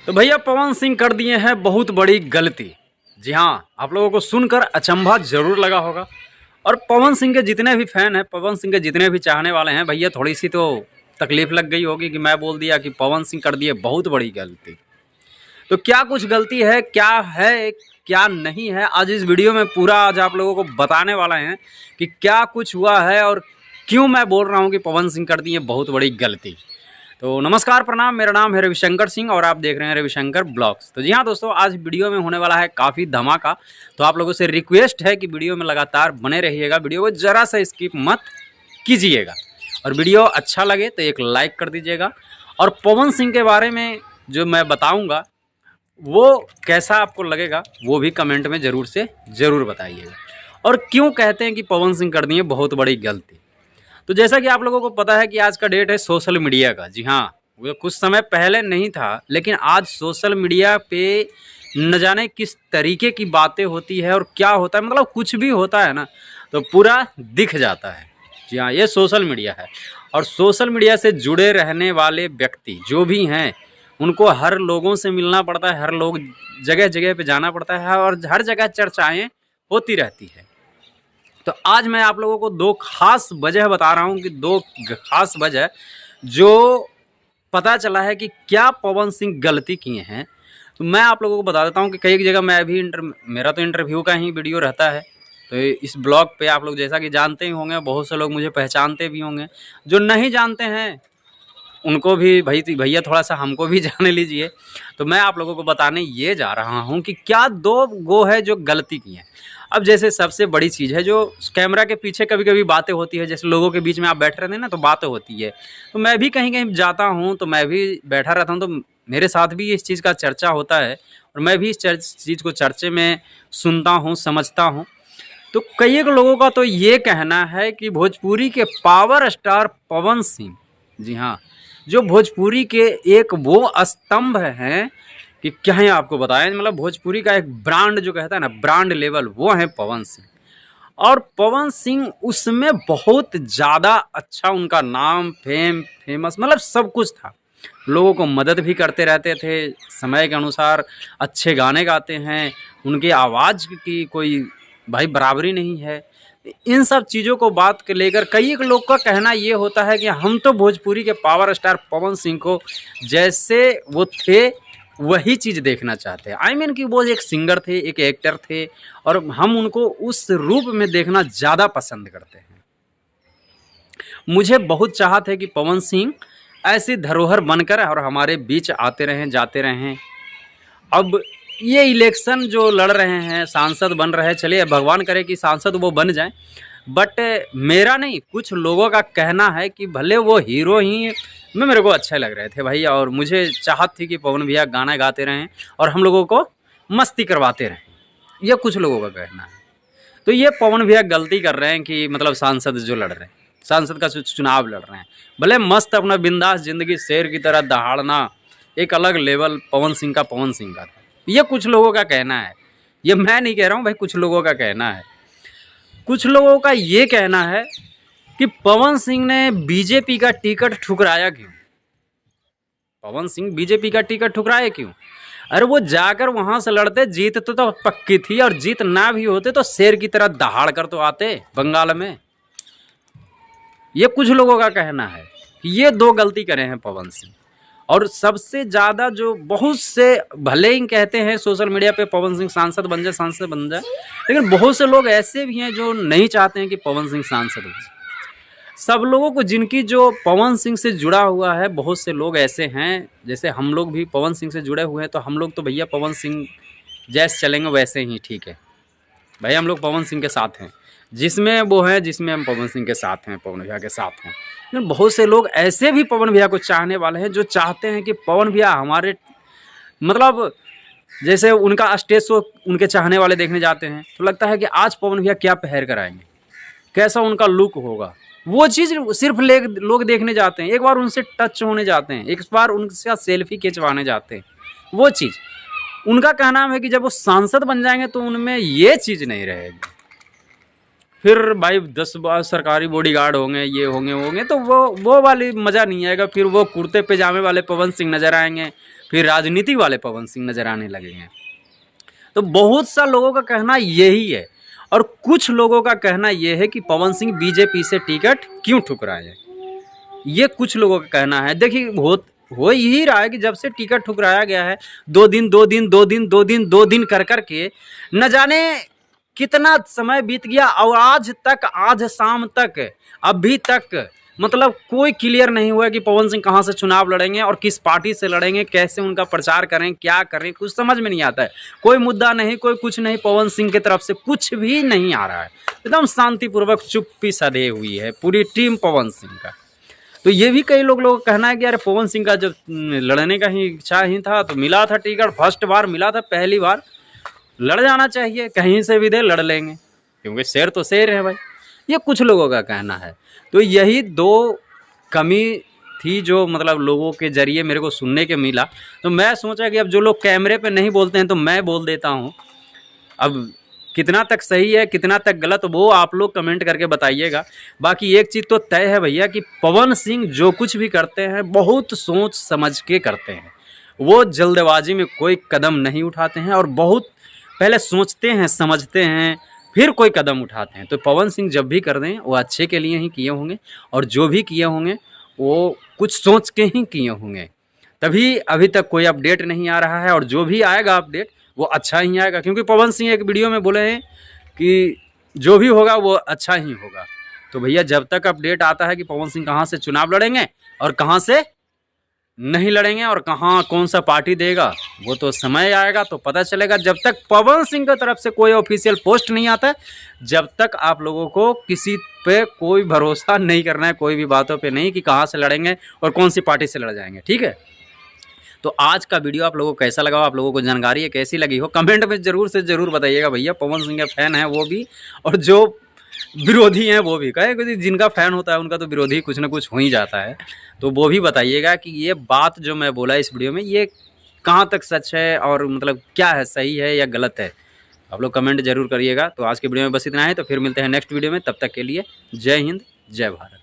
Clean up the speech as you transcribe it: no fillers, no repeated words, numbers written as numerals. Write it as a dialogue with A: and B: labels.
A: तो भैया पवन सिंह कर दिए हैं बहुत बड़ी गलती। जी हाँ, आप लोगों को सुनकर अचंभा जरूर लगा होगा। और पवन सिंह के जितने भी फैन हैं, पवन सिंह के जितने भी चाहने वाले हैं, भैया थोड़ी सी तो तकलीफ लग गई होगी कि मैं बोल दिया कि पवन सिंह कर दिए बहुत बड़ी गलती। तो क्या कुछ गलती है, क्या नहीं है, आज इस वीडियो में पूरा आज आप लोगों को बताने वाला हैं कि क्या कुछ हुआ है और क्यों मैं बोल रहा हूँ कि पवन सिंह कर दिए बहुत बड़ी गलती। तो नमस्कार, प्रणाम, मेरा नाम है रविशंकर सिंह और आप देख रहे हैं रविशंकर ब्लॉग्स। तो जी हाँ दोस्तों, आज वीडियो में होने वाला है काफ़ी धमाका। तो आप लोगों से रिक्वेस्ट है कि वीडियो में लगातार बने रहिएगा, वीडियो को ज़रा सा स्किप मत कीजिएगा और वीडियो अच्छा लगे तो एक लाइक कर दीजिएगा। और पवन सिंह के बारे में जो मैं बताऊँगा वो कैसा आपको लगेगा वो भी कमेंट में ज़रूर से ज़रूर बताइएगा। और क्यों कहते हैं कि पवन सिंह कर दिए बहुत बड़ी गलती। तो जैसा कि आप लोगों को पता है कि आज का डेट है सोशल मीडिया का। जी हाँ, वो कुछ समय पहले नहीं था, लेकिन आज सोशल मीडिया पे न जाने किस तरीके की बातें होती है और क्या होता है, मतलब कुछ भी होता है ना तो पूरा दिख जाता है। जी हाँ, ये सोशल मीडिया है और सोशल मीडिया से जुड़े रहने वाले व्यक्ति जो भी हैं उनको हर लोगों से मिलना पड़ता है, हर लोग जगह जगह पे जाना पड़ता है और हर जगह चर्चाएँ होती रहती है। तो आज मैं आप लोगों को दो खास वजह बता रहा हूँ कि दो खास वजह जो पता चला है कि क्या पवन सिंह गलती किए हैं। तो मैं आप लोगों को बता देता हूँ कि कई जगह मैं भी मेरा तो इंटरव्यू का ही वीडियो रहता है। तो इस ब्लॉग पे आप लोग जैसा कि जानते ही होंगे, बहुत से लोग मुझे पहचानते भी होंगे, जो नहीं जानते हैं उनको भी भैया थोड़ा सा हमको भी जाने लीजिए। तो मैं आप लोगों को बताने ये जा रहा हूँ कि क्या दो गो है जो गलती की है। अब जैसे सबसे बड़ी चीज़ है जो कैमरा के पीछे कभी कभी बातें होती है, जैसे लोगों के बीच में आप बैठ रहे थे ना तो बातें होती है। तो मैं भी कहीं कहीं जाता हूँ तो मैं भी बैठा रहता हूँ तो मेरे साथ भी इस चीज़ का चर्चा होता है और मैं भी इस चीज़ को चर्चे में सुनता हूँ, समझता हूँ। तो कई एक लोगों का तो ये कहना है कि भोजपुरी के पावर स्टार पवन सिंह, जी हाँ, जो भोजपुरी के एक वो स्तंभ हैं कि क्या है आपको बताएं, मतलब भोजपुरी का एक ब्रांड जो कहता है ना, ब्रांड लेवल, वो है पवन सिंह। और पवन सिंह उसमें बहुत ज़्यादा अच्छा, उनका नाम फेमस, मतलब सब कुछ था। लोगों को मदद भी करते रहते थे, समय के अनुसार अच्छे गाने गाते हैं, उनकी आवाज़ की कोई भाई बराबरी नहीं है। इन सब चीज़ों को बात के लेकर कई एक लोग का कहना ये होता है कि हम तो भोजपुरी के पावर स्टार पवन सिंह को जैसे वो थे वही चीज़ देखना चाहते हैं। आई मीन कि वो एक सिंगर थे, एक एक्टर थे और हम उनको उस रूप में देखना ज़्यादा पसंद करते हैं। मुझे बहुत चाहत है कि पवन सिंह ऐसी धरोहर बनकर और हमारे बीच आते रहें, जाते रहें। अब ये इलेक्शन जो लड़ रहे हैं, सांसद बन रहे हैं, चलिए भगवान करे कि सांसद वो बन जाएं, बट मेरा नहीं, कुछ लोगों का कहना है कि भले वो हीरो ही में मेरे को अच्छे लग रहे थे भैया, और मुझे चाहत थी कि पवन भैया गाना गाते रहें और हम लोगों को मस्ती करवाते रहें, ये कुछ लोगों का कहना है। तो ये पवन भैया गलती कर रहे हैं कि मतलब सांसद जो लड़ रहे हैं, सांसद का चुनाव लड़ रहे हैं, भले मस्त अपना बिंदास ज़िंदगी शेर की तरह दहाड़ना एक अलग लेवल पवन सिंह का था। ये कुछ लोगों का कहना है, ये मैं नहीं कह रहा हूँ भाई, कुछ लोगों का कहना है। कुछ लोगों का ये कहना है कि पवन सिंह ने बीजेपी का टिकट ठुकराया क्यों? पवन सिंह बीजेपी का टिकट ठुकराए क्यों? अरे वो जाकर वहां से लड़ते, जीत तो पक्की थी, और जीत ना भी होते तो शेर की तरह दहाड़ कर तो आते बंगाल में। ये कुछ लोगों का कहना है कि ये दो गलती करे हैं पवन सिंह। और सबसे ज़्यादा जो बहुत से भले ही कहते हैं सोशल मीडिया पे पवन सिंह सांसद बन जाए, लेकिन बहुत से लोग ऐसे भी हैं जो नहीं चाहते हैं कि पवन सिंह सांसद हो। सब लोगों को जिनकी जो पवन सिंह से जुड़ा हुआ है, बहुत से लोग ऐसे हैं, जैसे हम लोग भी पवन सिंह से जुड़े हुए हैं, तो हम लोग तो भैया पवन सिंह जैसे चलेंगे वैसे ही ठीक है भाई, हम लोग पवन सिंह के साथ हैं, जिसमें वो है, जिसमें हम पवन सिंह के साथ हैं, पवन भैया के साथ हैं। लेकिन बहुत से लोग ऐसे भी पवन भैया को चाहने वाले हैं जो चाहते हैं कि पवन भैया हमारे, मतलब जैसे उनका स्टेज शो उनके चाहने वाले देखने जाते हैं तो लगता है कि आज पवन भैया क्या पहन कर आएंगे, कैसा उनका लुक होगा, वो चीज़ सिर्फ लोग देखने जाते हैं, एक बार उनसे टच होने जाते हैं, एक बार उनसे सेल्फी खिंचवाने जाते हैं। वो चीज़ उनका कहना है कि जब वो सांसद बन जाएंगे तो उनमें ये चीज़ नहीं रहेगी। फिर भाई 10 बार सरकारी बॉडीगार्ड होंगे, ये होंगे वो होंगे, तो वो वाली मज़ा नहीं आएगा। फिर वो कुर्ते पैजामे वाले पवन सिंह नज़र आएंगे, फिर राजनीति वाले पवन सिंह नज़र आने लगेंगे। तो बहुत सा लोगों का कहना यही है, और कुछ लोगों का कहना यह है कि पवन सिंह बीजेपी से टिकट क्यों ठुकराए। ये कुछ लोगों का कहना है। देखिए हो यही रहा है कि जब से टिकट ठुकराया गया है, 2 दिन कर के न जाने कितना समय बीत गया, और आज शाम तक अभी तक मतलब कोई क्लियर नहीं हुआ कि पवन सिंह कहाँ से चुनाव लड़ेंगे और किस पार्टी से लड़ेंगे, कैसे उनका प्रचार करें, क्या करें, कुछ समझ में नहीं आता है। कोई मुद्दा नहीं, कोई कुछ नहीं, पवन सिंह की तरफ से कुछ भी नहीं आ रहा है। एकदम शांतिपूर्वक चुप्पी सधे हुई है पूरी टीम पवन सिंह का। तो ये भी कई लोगों का कहना है कि यार पवन सिंह का जब लड़ने का ही इच्छा ही था तो मिला था टिकट, फर्स्ट बार मिला था, पहली बार लड़ जाना चाहिए, कहीं से भी दे लड़ लेंगे, क्योंकि शेर तो शेर है भाई। ये कुछ लोगों का कहना है। तो यही 2 कमी थी जो मतलब लोगों के जरिए मेरे को सुनने के मिला। तो मैं सोचा कि अब जो लोग कैमरे पे नहीं बोलते हैं तो मैं बोल देता हूँ। अब कितना तक सही है कितना तक गलत वो आप लोग कमेंट करके बताइएगा। बाकी एक चीज़ तो तय है भैया कि पवन सिंह जो कुछ भी करते हैं बहुत सोच समझ के करते हैं। वो जल्दबाजी में कोई कदम नहीं उठाते हैं और बहुत पहले सोचते हैं, समझते हैं, फिर कोई कदम उठाते हैं। तो पवन सिंह जब भी कर दें वो अच्छे के लिए ही किए होंगे, और जो भी किए होंगे वो कुछ सोच के ही किए होंगे। तभी अभी तक कोई अपडेट नहीं आ रहा है, और जो भी आएगा अपडेट वो अच्छा ही आएगा, क्योंकि पवन सिंह एक वीडियो में बोले हैं कि जो भी होगा वो अच्छा ही होगा। तो भैया जब तक अपडेट आता है कि पवन सिंह कहाँ से चुनाव लड़ेंगे और कहाँ से नहीं लड़ेंगे और कहाँ कौन सा पार्टी देगा, वो तो समय आएगा तो पता चलेगा। जब तक पवन सिंह की तरफ से कोई ऑफिशियल पोस्ट नहीं आता, जब तक आप लोगों को किसी पे कोई भरोसा नहीं करना है, कोई भी बातों पे नहीं कि कहाँ से लड़ेंगे और कौन सी पार्टी से लड़ जाएंगे, ठीक है। तो आज का वीडियो आप लोगों को कैसा लगा, आप लोगों को जानकारी है कैसी लगी हो, कमेंट में ज़रूर से ज़रूर बताइएगा भैया। पवन सिंह के फ़ैन है वो भी, और जो विरोधी हैं वो भी, कहे क्योंकि जिनका फ़ैन होता है उनका तो विरोधी कुछ ना कुछ हो ही जाता है। तो वो भी बताइएगा कि ये बात जो मैं बोला इस वीडियो में ये कहाँ तक सच है, और मतलब क्या है, सही है या गलत है। आप लोग कमेंट जरूर करिएगा। तो आज के वीडियो में बस इतना है, तो फिर मिलते हैं नेक्स्ट वीडियो में। तब तक के लिए जय हिंद, जय भारत।